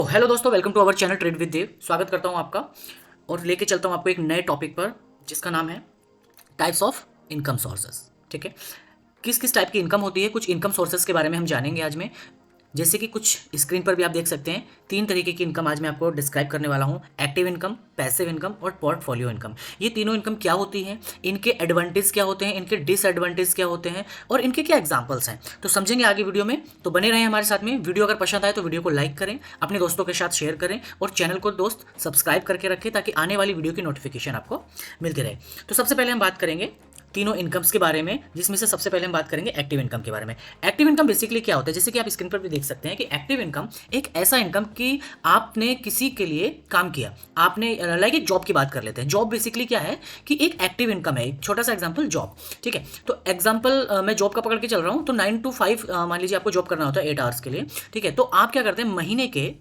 तो हेलो दोस्तों, welcome to our channel trade with Dev. स्वागत करता हूं आपका और लेके चलता हूं आपको एक नए टॉपिक पर जिसका नाम है टाइप्स ऑफ इनकम सोर्सेस। ठीक है, किस किस टाइप की इनकम होती है, कुछ इनकम सोर्सेस के बारे में हम जानेंगे आज में। जैसे कि कुछ स्क्रीन पर भी आप देख सकते हैं, 3 तरीके की इनकम आज मैं आपको डिस्क्राइब करने वाला हूं। एक्टिव इनकम, पैसिव इनकम और पोर्टफोलियो इनकम। ये तीनों इनकम क्या होती हैं, इनके एडवांटेज क्या होते हैं, इनके डिसएडवांटेज क्या होते हैं और इनके क्या एग्जांपल्स हैं, तो समझेंगे आगे वीडियो में। तो बने रहें हमारे साथ में। वीडियो अगर पसंद आए तो वीडियो को लाइक करें, अपने दोस्तों के साथ शेयर करें और चैनल को दोस्त सब्सक्राइब करके रखें ताकि आने वाली वीडियो की नोटिफिकेशन आपको मिलती रहे। तो सबसे पहले हम बात करेंगे तीनों इनकम्स के बारे में, जिसमें से सबसे पहले हम बात करेंगे एक्टिव इनकम के बारे में। एक्टिव इनकम बेसिकली क्या होता है, जैसे कि आप स्क्रीन पर भी देख सकते हैं कि एक्टिव इनकम एक ऐसा इनकम कि आपने किसी के लिए काम किया, आपने लाइक एक जॉब की बात कर लेते हैं। जॉब बेसिकली क्या है कि एक एक्टिव इनकम है। एक छोटा सा एग्जांपल जॉब। ठीक है, तो एग्जांपल मैं जॉब का पकड़ के चल रहा हूँ, तो 9 to 5 मान लीजिए आपको जॉब करना होता है 8 आवर्स के लिए। ठीक है, तो आप क्या करते हैं, महीने के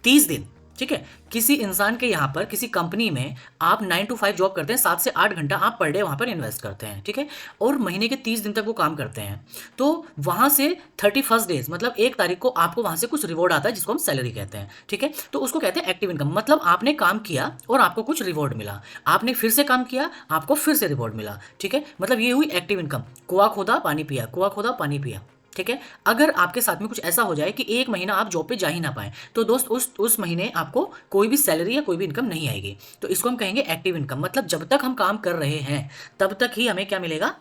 30 दिन, ठीक है, किसी इंसान के यहाँ पर किसी कंपनी में आप 9 to 5 जॉब करते हैं, 7 से 8 घंटा आप पर डे वहाँ पर इन्वेस्ट करते हैं। ठीक है, और महीने के 30 दिन तक वो काम करते हैं, तो वहाँ से 31st डेज मतलब 1 तारीख को आपको वहाँ से कुछ रिवॉर्ड आता है जिसको हम सैलरी कहते हैं। ठीक है, तो उसको कहते हैं एक्टिव इनकम। मतलब आपने काम किया और आपको कुछ रिवॉर्ड मिला, आपने फिर से काम किया, आपको फिर से रिवॉर्ड मिला। ठीक है, मतलब ये हुई एक्टिव इनकम। कुआं खोदा पानी पिया, कुआं खोदा पानी पिया। ठीक है, अगर आपके साथ में कुछ ऐसा हो जाए कि 1 महीना आप जॉब पे जा ही ना पाए, तो दोस्त उस महीने आपको कोई भी सैलरी या कोई भी इनकम नहीं आएगी। तो इसको हम कहेंगे एक्टिव इनकम। मतलब जब तक हम काम कर रहे हैं तब तक ही हमें क्या मिलेगा,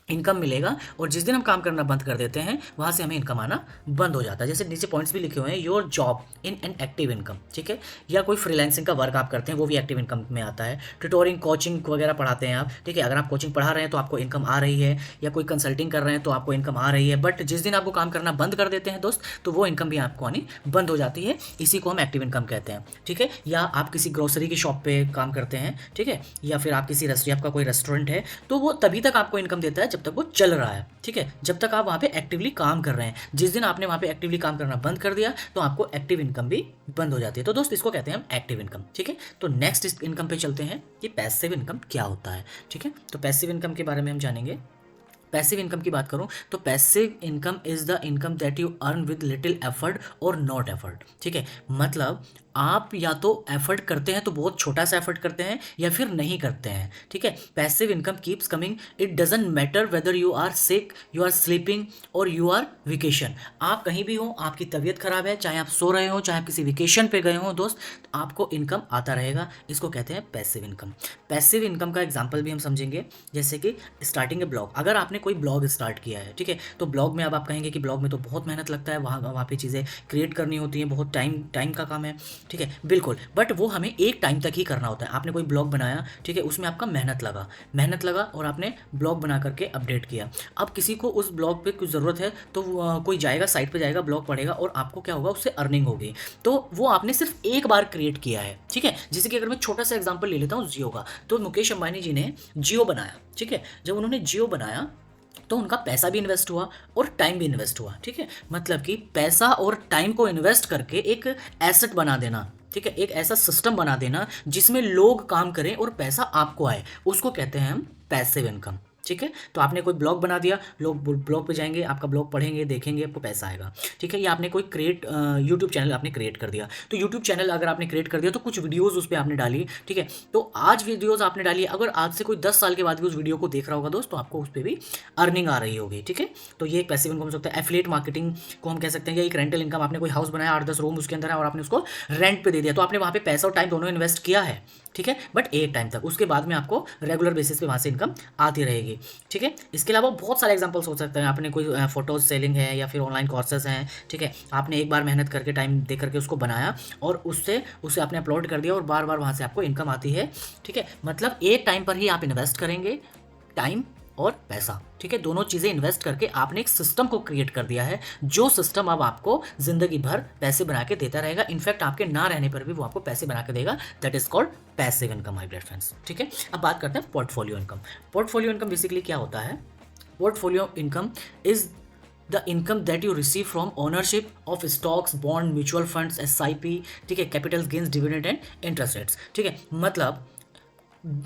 इनकम मिलेगा, और जिस दिन हम काम करना बंद कर देते हैं वहाँ से हमें इनकम आना बंद हो जाता है। जैसे नीचे पॉइंट्स भी लिखे हुए हैं, your job in an active income. ठीक है, या कोई फ्रीलांसिंग का वर्क आप करते हैं वो भी एक्टिव इनकम में आता है। ट्यूटोरिंग, कोचिंग वगैरह पढ़ाते हैं आप। ठीक है, अगर आप कोचिंग पढ़ा रहे हैं तो आपको इनकम आ रही है, या कोई कंसल्टिंग कर रहे हैं तो आपको इनकम आ रही है। बट जिस दिन आपको काम करना बंद कर देते हैं दोस्त, तो वो इनकम भी आपको आनी बंद हो जाती है। इसी को हम एक्टिव इनकम कहते हैं। ठीक है, या आप किसी ग्रोसरी की शॉप पे काम करते हैं, ठीक है, या फिर आप किसी आपका कोई रेस्टोरेंट है, तो वो तभी तक आपको इनकम देता है जब तक वो चल रहा है। ठीक है, जब तक आप वहां पे एक्टिवली काम कर रहे हैं। जिस दिन आपने वहां पे एक्टिवली काम करना बंद कर दिया तो आपको एक्टिव इनकम भी बंद हो जाती है। तो दोस्त इसको कहते हैं हम एक्टिव इनकम। ठीक है, तो नेक्स्ट इस इनकम पे चलते हैं कि पैसिव इनकम क्या होता है। ठीक है, तो पैसिव इनकम के बारे में हम जानेंगे। पैसिव इनकम की बात करूं तो passive income is the income that you earn with little effort और नॉट एफर्ट। ठीक है, मतलब आप या तो एफर्ट करते हैं तो बहुत छोटा सा एफर्ट करते हैं, या फिर नहीं करते हैं। ठीक है, passive income keeps coming, it doesn't matter whether you are sick, you are sleeping और यू आर वेकेशन। आप कहीं भी हो, आपकी तबीयत खराब है, चाहे आप सो रहे हो, चाहे आप किसी वेकेशन पे गए हो दोस्त, तो आपको इनकम आता रहेगा। इसको कहते हैं पैसिव इनकम। पैसिव इनकम का एग्जाम्पल भी हम समझेंगे, जैसे कि स्टार्टिंग ए ब्लॉग। अगर आपने कोई ब्लॉग स्टार्ट किया है, ठीक है, तो ब्लॉग में अब आप कहेंगे कि ब्लॉग में तो बहुत मेहनत लगता है, वहाँ पे चीज़ें क्रिएट करनी होती हैं, बहुत टाइम का काम है। ठीक है, बिल्कुल, बट वो हमें एक टाइम तक ही करना होता है। आपने कोई ब्लॉग बनाया, ठीक है, उसमें आपका मेहनत लगा और आपने ब्लॉग बना करके अपडेट किया। अब किसी को उस ब्लॉग पे कुछ ज़रूरत है तो कोई जाएगा, साइट पे जाएगा, ब्लॉग पढ़ेगा और आपको क्या होगा, उससे अर्निंग होगी। तो वो आपने सिर्फ एक बार क्रिएट किया है। ठीक है, जैसे कि अगर मैं छोटा सा एग्जाम्पल ले लेता हूँ जियो का, तो मुकेश अंबानी जी ने जियो बनाया। ठीक है, जब उन्होंने जियो बनाया तो उनका पैसा भी इन्वेस्ट हुआ और टाइम भी इन्वेस्ट हुआ। ठीक है, मतलब कि पैसा और टाइम को इन्वेस्ट करके एक एसेट बना देना। ठीक है, एक ऐसा सिस्टम बना देना जिसमें लोग काम करें और पैसा आपको आए, उसको कहते हैं हम पैसिव इनकम। ठीक है, तो आपने कोई ब्लॉग बना दिया, लोग ब्लॉग पे जाएंगे, आपका ब्लॉग पढ़ेंगे, देखेंगे, आपको पैसा आएगा। ठीक है, या आपने कोई यूट्यूब चैनल आपने क्रिएट कर दिया, तो यूट्यूब चैनल अगर आपने क्रिएट कर दिया तो कुछ वीडियोज़ उस पर आपने डाली। ठीक है, तो आज वीडियोज़ आपने डाली, अगर आज से कोई 10 साल के बाद भी उस वीडियो को देख रहा होगा दोस्त, तो आपको उस पर भी अर्निंग आ रही होगी। ठीक है, तो ये एक पैसिव इनकम हो सकता है। एफिलिएट मार्केटिंग को हम कह सकते हैं, या एक रेंटल इनकम। आपने कोई हाउस बनाया, 8-10 रूम उसके अंदर है और आपने उसको रेंट पे दे दिया, तो आपने वहाँ पे पैसा और टाइम दोनों इन्वेस्ट किया है। ठीक है, बट एक टाइम तक, उसके बाद में आपको रेगुलर बेसिस पे वहाँ से इनकम आती रहेगी। ठीक है, इसके अलावा बहुत सारे एग्जांपल्स हो सकते हैं। आपने कोई फोटोज सेलिंग है या फिर ऑनलाइन कोर्सेज हैं। ठीक है, आपने एक बार मेहनत करके टाइम दे करके उसको बनाया और उससे उसे आपने अपलोड कर दिया और बार बार वहाँ से आपको इनकम आती है। ठीक है, मतलब एक टाइम पर ही आप इन्वेस्ट करेंगे, टाइम और पैसा। ठीक है, दोनों चीज़ें इन्वेस्ट करके आपने एक सिस्टम को क्रिएट कर दिया है, जो सिस्टम अब आपको जिंदगी भर पैसे बना के देता रहेगा। इनफैक्ट आपके ना रहने पर भी वो आपको पैसे बना के देगा। That is called passive income, my dear friends. ठीक है, अब बात करते हैं portfolio income. Portfolio income basically क्या होता है? Portfolio income is the income that you receive from ownership of stocks, bond, mutual funds, SIP। ठीक है, capital gains, dividend and interest rates. ठीक है, मतलब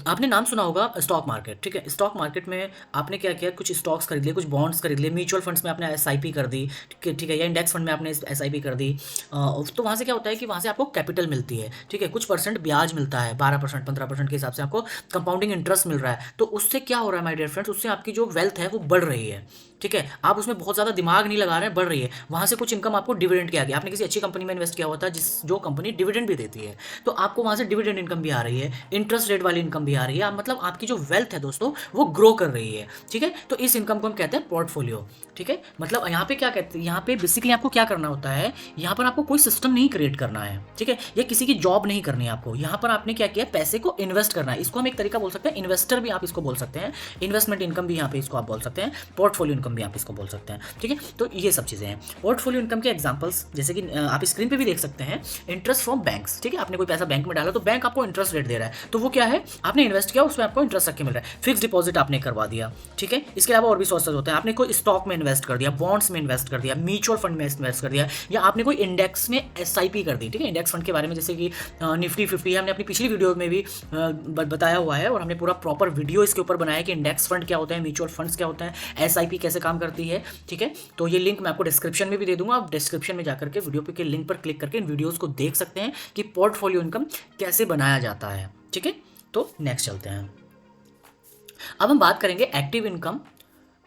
आपने नाम सुना होगा स्टॉक मार्केट, ठीक है। स्टॉक मार्केट में आपने क्या किया, कुछ स्टॉक्स खरीद लिए, कुछ बॉन्ड्स खरीद लिए, म्यूचुअल फंड्स में आपने एसआईपी कर दी, ठीक है, या इंडेक्स फंड में आपने एसआईपी कर दी। तो वहाँ से क्या होता है कि वहाँ से आपको कैपिटल मिलती है, ठीक है, कुछ परसेंट ब्याज मिलता है, 12% 15% के हिसाब से आपको कंपाउंडिंग इंटरेस्ट मिल रहा है। तो उससे क्या हो रहा है माय डियर फ्रेंड्स, उससे आपकी जो वेल्थ है वो बढ़ रही है, ठीक है। आप उसमें बहुत ज़्यादा दिमाग नहीं लगा रहे हैं, बढ़ रही है। वहाँ से कुछ इनकम आपको डिविडेंड की आ गई, आपने किसी अच्छी कंपनी में इन्वेस्ट किया होता है जो कंपनी डिविडेंड भी देती है, तो आपको वहाँ से डिविडेंड इनकम भी आ रही है, इंटरेस्ट रेट वाली इनकम भी आ रही है। मतलब आपकी जो वेल्थ है दोस्तों वो ग्रो कर रही है, ठीक है। तो इस इनकम को हम कहते हैं पोर्टफोलियो, ठीक है। मतलब यहाँ पे क्या कहते हैं, यहाँ पे बेसिकली आपको क्या करना होता है, यहाँ पर आपको कोई सिस्टम नहीं क्रिएट करना है, ठीक है, या किसी की जॉब नहीं करनी है आपको। यहाँ पर आपने क्या किया, पैसे को इन्वेस्ट करना है। इसको हम एक तरीका बोल सकते हैं, इन्वेस्टर भी आप इसको बोल सकते हैं, इन्वेस्टमेंट इनकम भी यहाँ पे इसको आप बोल सकते हैं, पोर्टफोलियो इनकम भी आप इसको बोल सकते हैं, ठीक है। तो ये सब चीज़ें हैं पोर्टफोलियो इनकम के एग्जांपल्स, जैसे कि आप स्क्रीन पे भी देख सकते हैं, इंटरेस्ट फ्रॉम बैंक्स, ठीक है। आपने कोई पैसा बैंक में डाला तो बैंक आपको इंटरेस्ट रेट दे रहा है, तो वो क्या है, आपने इन्वेस्ट किया उसमें आपको इंटरेस्ट रख के मिल रहा है। फिक्स डिपॉजिट आपने करवा दिया, ठीक है। इसके अलावा और भी सोर्सेज होते हैं, आपने कोई स्टॉक में इन्वेस्ट कर दिया, बॉन्ड्स में इन्वेस्ट कर दिया, म्यूचुअल फंड में इन्वेस्ट कर दिया, या आपने कोई इंडेक्स में एसआईपी कर दी, ठीक है। इंडेक्स फंड के बारे में जैसे कि निफ्टी 50 हमने अपनी पिछली वीडियो में भी बताया हुआ है, और हमने पूरा प्रॉपर वीडियो इसके ऊपर बनाया कि इंडेक्स फंड क्या होता है, म्यूचुअल फंड्स क्या होता है, एसआईपी कैसे काम करती है, ठीक है। तो ये लिंक मैं आपको डिस्क्रिप्शन में भी दे दूंगा, आप डिस्क्रिप्शन में जाकर के वीडियो के लिंक पर क्लिक करके इन वीडियोस को देख सकते हैं कि पोर्टफोलियो इनकम कैसे बनाया जाता है, ठीक है। तो नेक्स्ट चलते हैं, अब हम बात करेंगे एक्टिव इनकम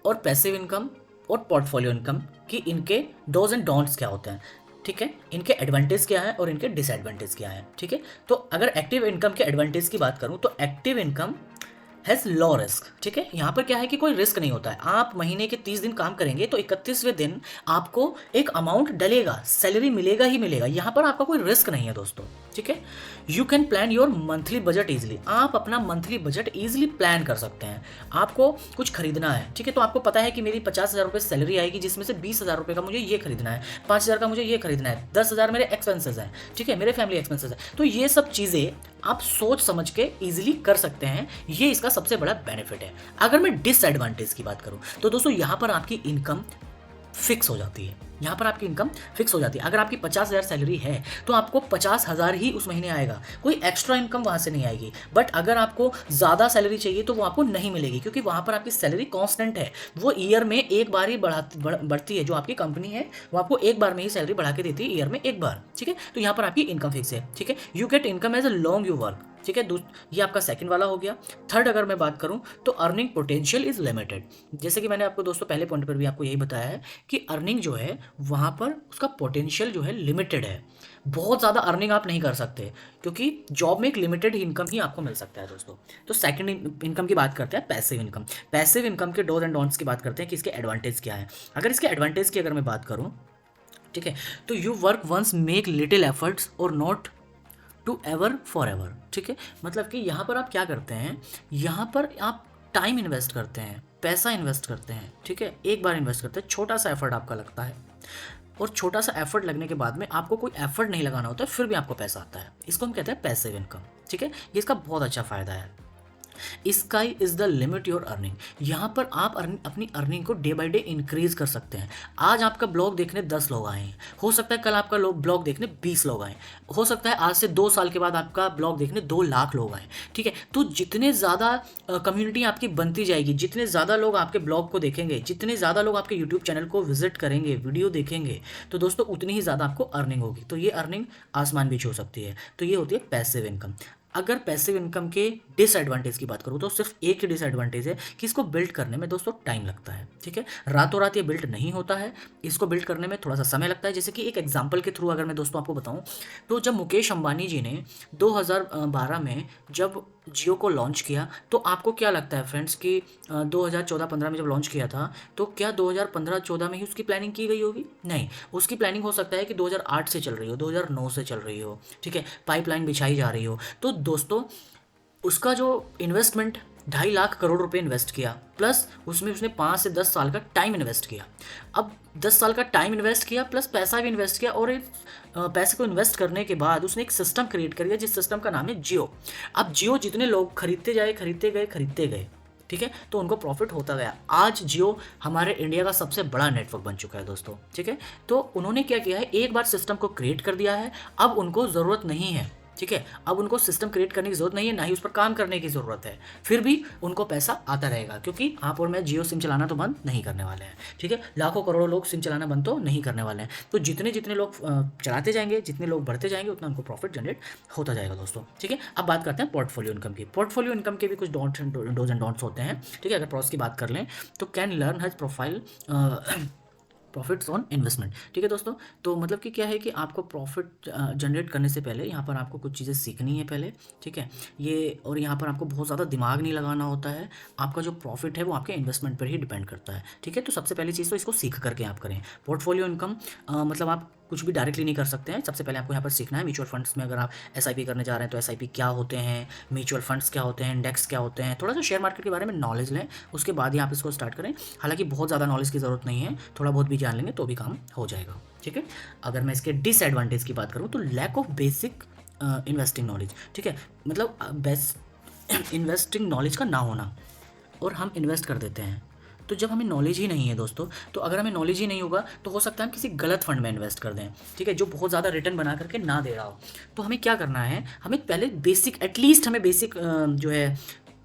और पैसिव इनकम और पोर्टफोलियो इनकम की, इनके डोज एंड डोंट्स क्या होते हैं, ठीक है, इनके एडवांटेज क्या है और इनके डिसएडवांटेज क्या है, ठीक है। तो अगर एक्टिव इनकम के एडवांटेज की बात करूं तो active income has low risk, ठीक है। यहाँ पर क्या है कि कोई रिस्क नहीं होता है। आप महीने के 30 दिन काम करेंगे तो 31वें दिन आपको एक अमाउंट डलेगा, सैलरी मिलेगा ही मिलेगा। यहाँ पर आपका कोई रिस्क नहीं है दोस्तों, ठीक है। You can plan your monthly budget easily, आप अपना मंथली बजट ईजिली प्लान कर सकते हैं। आपको कुछ खरीदना है, ठीक है, तो आपको पता है कि मेरी 50,000 रुपये सैलरी आएगी, जिसमें से 20,000 रुपये का मुझे ये खरीदना है, 5,000 का मुझे ये खरीदना है, 10,000 मेरे एक्सपेंसेस हैं, ठीक है, मेरे फैमिली एक्सपेंसेस हैं। तो ये सब चीज़ें आप सोच समझ के इजीली कर सकते हैं, ये इसका सबसे बड़ा बेनिफिट है। अगर मैं डिसएडवांटेज की बात करूं तो दोस्तों यहाँ पर आपकी इनकम फिक्स हो जाती है, यहाँ पर आपकी इनकम फिक्स हो जाती है। अगर आपकी 50,000 सैलरी है तो आपको 50,000 ही उस महीने आएगा, कोई एक्स्ट्रा इनकम वहाँ से नहीं आएगी। बट अगर आपको ज़्यादा सैलरी चाहिए तो वो आपको नहीं मिलेगी, क्योंकि वहाँ पर आपकी सैलरी कांस्टेंट है, वो ईयर में एक बार ही बढ़ती है। जो आपकी कंपनी है वो आपको एक बार में ही सैलरी बढ़ा के देती है, ईयर में एक बार, ठीक है। तो यहाँ पर आपकी इनकम फिक्स है, ठीक है। You get income as a long you work, ठीक है, ये आपका सेकंड वाला हो गया। थर्ड अगर मैं बात करूं तो अर्निंग पोटेंशियल इज लिमिटेड, जैसे कि मैंने आपको दोस्तों पहले पॉइंट पर भी आपको यही बताया है कि अर्निंग जो है वहाँ पर उसका पोटेंशियल जो है लिमिटेड है। बहुत ज़्यादा अर्निंग आप नहीं कर सकते, क्योंकि जॉब में एक लिमिटेड इनकम ही आपको मिल सकता है दोस्तों। तो सेकंड इनकम की बात करते हैं, पैसिव इनकम। पैसिव इनकम के डोज एंड डोंट्स की बात करते हैं कि इसके एडवांटेज क्या है। अगर इसके एडवांटेज की अगर मैं बात करूँ, ठीक है, तो you work once, make little efforts और not to ever for ever, ठीक है। मतलब कि यहाँ पर आप क्या करते हैं, यहाँ पर आप टाइम इन्वेस्ट करते हैं, पैसा इन्वेस्ट करते हैं, ठीक है, एक बार इन्वेस्ट करते हैं, छोटा सा एफर्ट आपका लगता है, और छोटा सा एफर्ट लगने के बाद में आपको कोई एफर्ट नहीं लगाना होता है, फिर भी आपको पैसा आता है। इसको हम कहते हैं पैसिव इनकम, ठीक है। ये इसका बहुत अच्छा फ़ायदा है। Sky is the limit your earning, यहाँ पर आप अपनी अर्निंग को डे बाय डे इंक्रीज कर सकते हैं। आज आपका ब्लॉग देखने 10 लोग आए हैं, हो सकता है कल आपका ब्लॉग देखने 20 लोग आए, हो सकता है आज से 2 साल के बाद आपका ब्लॉग देखने 2 लाख लोग आए, ठीक है। तो जितने ज़्यादा कम्युनिटी आपकी बनती जाएगी, जितने ज़्यादा लोग आपके ब्लॉग को देखेंगे, जितने ज़्यादा लोग आपके यूट्यूब चैनल को विजिट करेंगे, वीडियो देखेंगे, तो दोस्तों उतनी ही ज़्यादा आपको अर्निंग होगी। तो ये अर्निंग आसमान भी छू सकती है। तो ये होती है पैसिव इनकम। अगर पैसिव इनकम के डिसएडवांटेज की बात करूँ तो सिर्फ एक ही डिसएडवांटेज है कि इसको बिल्ड करने में दोस्तों टाइम लगता है, ठीक है। रातों रात ये बिल्ड नहीं होता है, इसको बिल्ड करने में थोड़ा सा समय लगता है। जैसे कि एक एग्जांपल के थ्रू अगर मैं दोस्तों आपको बताऊं, तो जब मुकेश अंबानी जी ने 2012 में जब जियो को लॉन्च किया, तो आपको क्या लगता है फ्रेंड्स कि 2014-15 में जब लॉन्च किया था तो क्या 2015-14 में ही उसकी प्लानिंग की गई होगी? नहीं, उसकी प्लानिंग हो सकता है कि 2008 से चल रही हो, 2009 से चल रही हो, ठीक है, पाइपलाइन बिछाई जा रही हो। तो दोस्तों उसका जो इन्वेस्टमेंट 2.5 लाख करोड़ रुपए इन्वेस्ट किया, प्लस उसमें उसने 5 से 10 साल का टाइम इन्वेस्ट किया। अब 10 साल का टाइम इन्वेस्ट किया प्लस पैसा भी इन्वेस्ट किया, और पैसे को इन्वेस्ट करने के बाद उसने एक सिस्टम क्रिएट कर दिया जिस सिस्टम का नाम है जियो। अब जियो जितने लोग खरीदते गए, ठीक है, तो उनको प्रॉफिट होता गया। आज जियो हमारे इंडिया का सबसे बड़ा नेटवर्क बन चुका है दोस्तों, ठीक है। तो उन्होंने क्या किया है, एक बार सिस्टम को क्रिएट कर दिया है, अब उनको ज़रूरत नहीं है, ठीक है। अब उनको सिस्टम क्रिएट करने की ज़रूरत नहीं है, ना ही उस पर काम करने की ज़रूरत है, फिर भी उनको पैसा आता रहेगा, क्योंकि आप और मैं जियो सिम चलाना तो बंद नहीं करने वाले हैं, ठीक है। लाखों करोड़ों लोग सिम चलाना बंद तो नहीं करने वाले हैं। तो जितने जितने लोग चलाते जाएंगे, जितने लोग बढ़ते जाएंगे, उतना उनको प्रॉफिट जनरेट होता जाएगा दोस्तों, ठीक है। अब बात करते हैं पोर्टफोलियो इनकम की। पोर्टफोलियो इनकम के भी कुछ डोज एंड डोंट्स होते हैं, ठीक है। अगर प्रोस की बात कर लें तो कैन लर्न हज प्रोफाइल प्रॉफिट्स ऑन इन्वेस्टमेंट, ठीक है दोस्तों। तो मतलब कि क्या है कि आपको प्रॉफिट जनरेट करने से पहले यहाँ पर आपको कुछ चीज़ें सीखनी है पहले, ठीक है। ये और यहाँ पर आपको बहुत ज़्यादा दिमाग नहीं लगाना होता है। आपका जो प्रॉफिट है वो आपके इन्वेस्टमेंट पर ही डिपेंड करता है, ठीक है। तो सबसे पहली चीज़ तो इसको सीख करके आप करें। पोर्टफोलियो इनकम मतलब आप कुछ भी डायरेक्टली नहीं कर सकते हैं। सबसे पहले आपको यहाँ पर सीखना है म्यूचुअल फंड्स में अगर आप एसआईपी करने जा रहे हैं तो एसआईपी क्या होते हैं, म्यूचुअल फंड्स क्या होते हैं, इंडेक्स क्या होते हैं, थोड़ा सा शेयर मार्केट के बारे में नॉलेज लें, उसके बाद ही आप इसको स्टार्ट करें। हालांकि बहुत ज़्यादा नॉलेज की ज़रूरत नहीं है, थोड़ा बहुत भी जान लेंगे तो भी काम हो जाएगा, ठीक है। अगर मैं इसके डिसएडवांटेज की बात करूँ तो lack of basic investing knowledge, ठीक है। मतलब बेस्ट इन्वेस्टिंग नॉलेज का ना होना, और हम इन्वेस्ट कर देते हैं। तो जब हमें नॉलेज ही नहीं है दोस्तों, तो अगर हमें नॉलेज ही नहीं होगा तो हो सकता है हम किसी गलत फंड में इन्वेस्ट कर दें, ठीक है, जो बहुत ज़्यादा रिटर्न बना करके ना दे रहा हो। तो हमें क्या करना है, हमें पहले बेसिक, एटलीस्ट हमें बेसिक जो है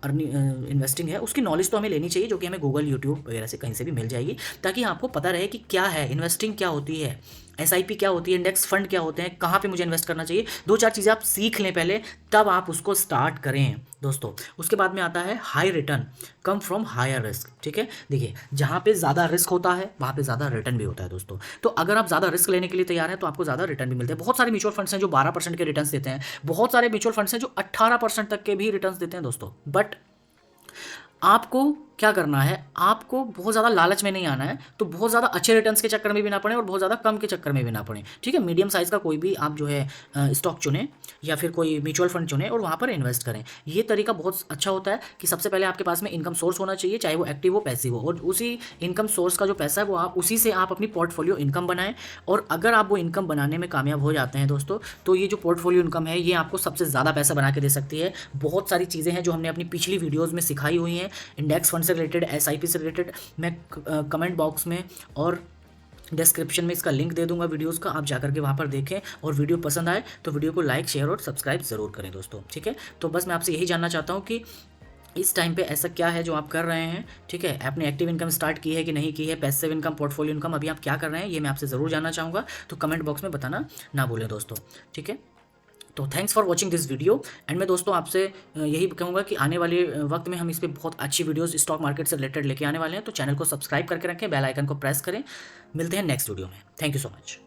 इन्वेस्टिंग है उसकी नॉलेज तो हमें लेनी चाहिए, जो कि हमें गूगल, यूट्यूब वगैरह से कहीं से भी मिल जाएगी, ताकि आपको पता रहे कि क्या है इन्वेस्टिंग, क्या होती है एसआईपी, क्या होती है इंडेक्स फंड, क्या होते हैं, कहाँ पे मुझे इन्वेस्ट करना चाहिए। 2-4 चीज़ें आप सीख लें पहले, तब आप उसको स्टार्ट करें दोस्तों। उसके बाद में आता है high return come from higher risk, ठीक है। देखिए, जहाँ पे ज़्यादा रिस्क होता है वहाँ पे ज़्यादा रिटर्न भी होता है दोस्तों। तो अगर आप ज़्यादा रिस्क लेने के लिए तैयार हैं तो आपको ज़्यादा रिटर्न भी मिलते हैं। बहुत सारे म्यूचुअल फंड्स हैं जो 12% के रिटर्न देते हैं, बहुत सारे म्यूचुअल फंड्स हैं जो 18% तक के भी रिटर्न देते हैं दोस्तों। बट आपको क्या करना है, आपको बहुत ज़्यादा लालच में नहीं आना है, तो बहुत ज़्यादा अच्छे रिटर्न्स के चक्कर में भी ना पड़े और बहुत ज़्यादा कम के चक्कर में भी ना पड़े, ठीक है। मीडियम साइज़ का कोई भी आप जो है स्टॉक चुनें या फिर कोई म्यूचुअल फंड चुनें और वहाँ पर इन्वेस्ट करें। ये तरीका बहुत अच्छा होता है कि सबसे पहले आपके पास में इनकम सोर्स होना चाहिए, चाहे वो एक्टिव हो पैसिव हो, और उसी इनकम सोर्स का जो पैसा है वो आप उसी से आप अपनी पोर्टफोलियो इनकम बनाएं। और अगर आप वो इनकम बनाने में कामयाब हो जाते हैं दोस्तों, तो ये जो पोर्टफोलियो इनकम है ये आपको सबसे ज़्यादा पैसा बना के दे सकती है। बहुत सारी चीज़ें हैं जो हमने अपनी पिछली वीडियोज़ में सिखाई हुई हैं, इंडेक्स फंड से रिलेटेड, एसआईपी से रिलेटेड। मैं कमेंट बॉक्स में और डिस्क्रिप्शन में इसका लिंक दे दूंगा वीडियोस का, आप जाकर के वहाँ पर देखें। और वीडियो पसंद आए तो वीडियो को लाइक, शेयर और सब्सक्राइब ज़रूर करें दोस्तों, ठीक है। तो बस मैं आपसे यही जानना चाहता हूँ कि इस टाइम पे ऐसा क्या है जो आप कर रहे हैं, ठीक है। आपने एक्टिव इनकम स्टार्ट की है कि नहीं की है, पैसिव इनकम, पोर्टफोलियो इनकम, अभी आप क्या कर रहे हैं, ये मैं आपसे ज़रूर जानना चाहूँगा। तो कमेंट बॉक्स में बताना ना भूलें दोस्तों, ठीक है। तो thanks for watching this video. And मैं दोस्तों आपसे यही कहूँगा कि आने वाले वक्त में हम इस पर बहुत अच्छी वीडियोस स्टॉक मार्केट से रिलेटेड लेके आने वाले हैं। तो चैनल को सब्सक्राइब करके रखें, बेल आइकन को प्रेस करें। मिलते हैं नेक्स्ट वीडियो में। Thank you so much.